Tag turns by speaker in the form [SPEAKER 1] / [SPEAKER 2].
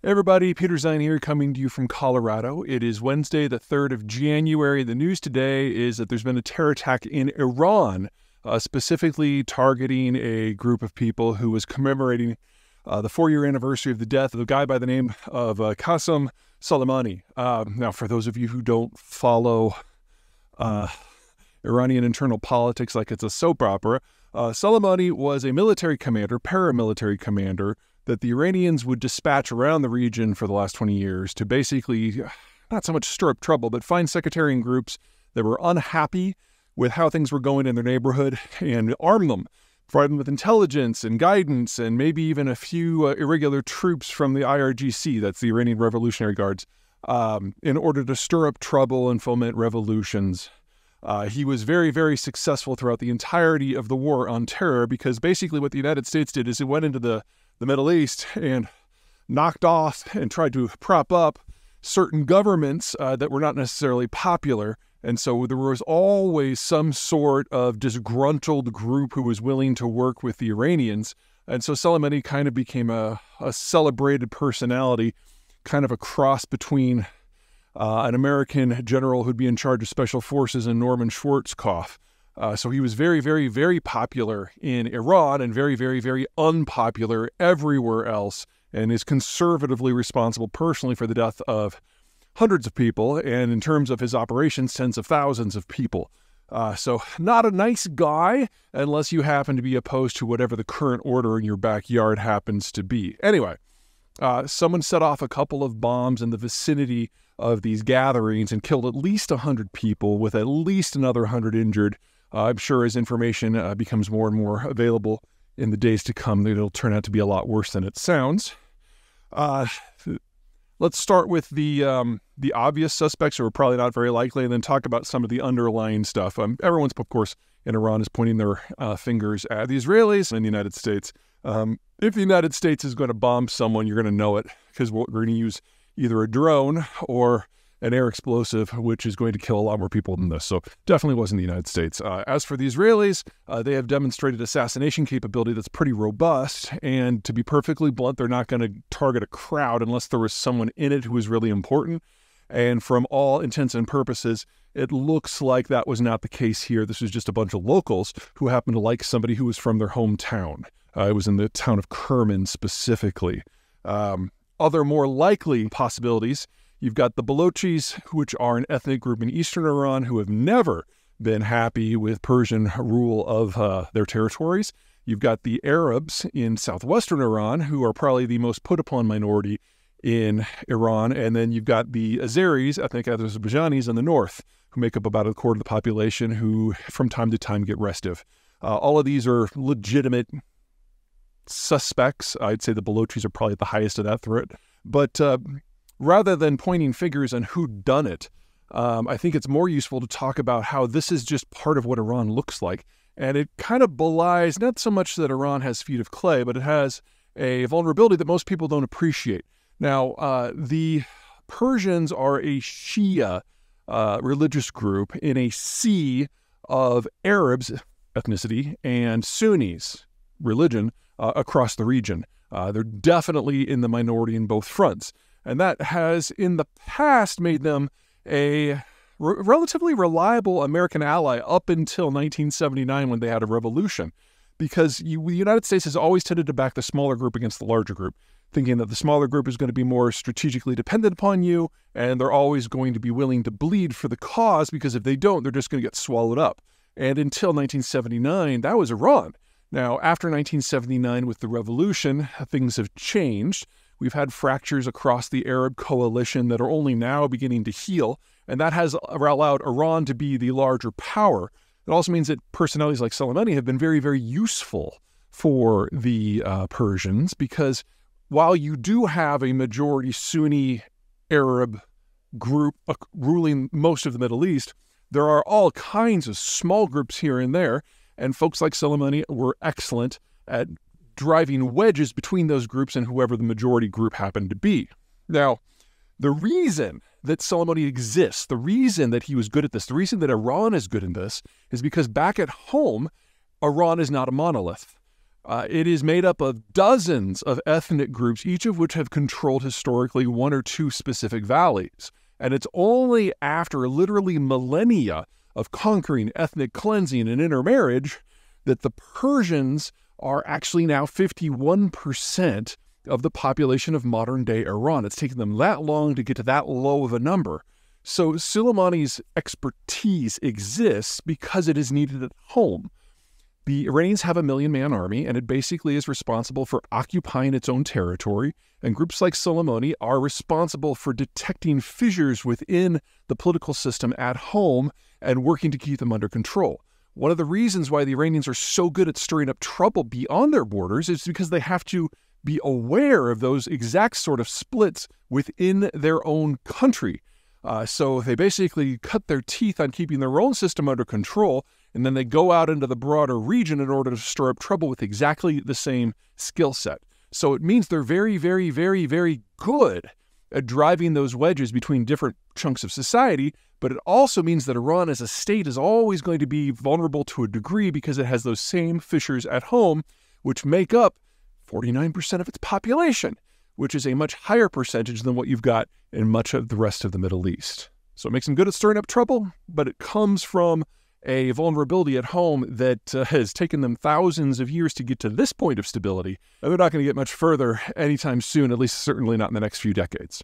[SPEAKER 1] Hey everybody, Peter Zeihan here coming to you from Colorado. It is Wednesday, the 3rd of January. The news today is that there's been a terror attack in Iran, specifically targeting a group of people who was commemorating the 4-year anniversary of the death of a guy by the name of Qasem Soleimani. Now, for those of you who don't follow Iranian internal politics like it's a soap opera, Soleimani was a military commander, paramilitary commander, that the Iranians would dispatch around the region for the last 20 years to basically, not so much stir up trouble, but find sectarian groups that were unhappy with how things were going in their neighborhood and arm them, provide them with intelligence and guidance, and maybe even a few irregular troops from the IRGC, that's the Iranian Revolutionary Guards, in order to stir up trouble and foment revolutions. He was very, very successful throughout the entirety of the war on terror, because basically what the United States did is it went into the Middle East and knocked off and tried to prop up certain governments that were not necessarily popular. And so there was always some sort of disgruntled group who was willing to work with the Iranians. And so Soleimani kind of became a celebrated personality, kind of a cross between an American general who'd be in charge of special forces and Norman Schwarzkopf. So he was very, very, very popular in Iran and very, very, very unpopular everywhere else, and is conservatively responsible personally for the death of hundreds of people, and in terms of his operations, tens of thousands of people. So not a nice guy unless you happen to be opposed to whatever the current order in your backyard happens to be. Anyway, someone set off a couple of bombs in the vicinity of these gatherings and killed at least 100 people, with at least another 100 injured. I'm sure as information becomes more and more available in the days to come, it'll turn out to be a lot worse than it sounds. Let's start with the obvious suspects, who are probably not very likely, and then talk about some of the underlying stuff. Everyone's, of course, in Iran is pointing their fingers at the Israelis and the United States. If the United States is going to bomb someone, you're going to know it, because we're going to use either a drone or an air explosive, which is going to kill a lot more people than this. So definitely wasn't the United States. As for the Israelis, they have demonstrated assassination capability that's pretty robust. And to be perfectly blunt, they're not going to target a crowd unless there was someone in it who was really important. And from all intents and purposes, it looks like that was not the case here. This was just a bunch of locals who happened to like somebody who was from their hometown. It was in the town of Kerman specifically. Other more likely possibilities: you've got the Balochis, which are an ethnic group in eastern Iran who have never been happy with Persian rule of their territories. You've got the Arabs in southwestern Iran, who are probably the most put-upon minority in Iran. And then you've got the Azeris, ethnic Azerbaijanis in the north, who make up about a quarter of the population, who from time to time get restive. All of these are legitimate suspects. I'd say the Balochis are probably at the highest of that threat. But rather than pointing fingers on who done it, I think it's more useful to talk about how this is just part of what Iran looks like. And it kind of belies not so much that Iran has feet of clay, but it has a vulnerability that most people don't appreciate. Now, the Persians are a Shia religious group in a sea of Arabs, ethnicity, and Sunnis, religion, across the region. They're definitely in the minority in both fronts. And that has, in the past, made them a relatively reliable American ally up until 1979, when they had a revolution. Because the United States has always tended to back the smaller group against the larger group, thinking that the smaller group is going to be more strategically dependent upon you, and they're always going to be willing to bleed for the cause, because if they don't, they're just going to get swallowed up. And until 1979, that was Iran. Now, after 1979, with the revolution, things have changed. We've had fractures across the Arab coalition that are only now beginning to heal, and that has allowed Iran to be the larger power. It also means that personalities like Soleimani have been very, very useful for the Persians, because while you do have a majority Sunni Arab group ruling most of the Middle East, there are all kinds of small groups here and there, and folks like Soleimani were excellent at driving wedges between those groups and whoever the majority group happened to be. Now, the reason that Soleimani exists, the reason that he was good at this, the reason that Iran is good in this, is because back at home, Iran is not a monolith. It is made up of dozens of ethnic groups, each of which have controlled historically one or two specific valleys. And it's only after literally millennia of conquering, ethnic cleansing, and intermarriage that the Persians are actually now 51% of the population of modern-day Iran. It's taken them that long to get to that low of a number. So Soleimani's expertise exists because it is needed at home. The Iranians have a 1 million-man army, and it basically is responsible for occupying its own territory, and groups like Soleimani are responsible for detecting fissures within the political system at home and working to keep them under control. One of the reasons why the Iranians are so good at stirring up trouble beyond their borders is because they have to be aware of those exact sort of splits within their own country. So they basically cut their teeth on keeping their own system under control, and then they go out into the broader region in order to stir up trouble with exactly the same skill set. So it means they're very, very, very, very good at driving those wedges between different chunks of society, but it also means that Iran as a state is always going to be vulnerable to a degree because it has those same fissures at home, which make up 49% of its population, which is a much higher percentage than what you've got in much of the rest of the Middle East. So it makes them good at stirring up trouble, but it comes from a vulnerability at home that has taken them thousands of years to get to this point of stability, and they're not going to get much further anytime soon, at least certainly not in the next few decades.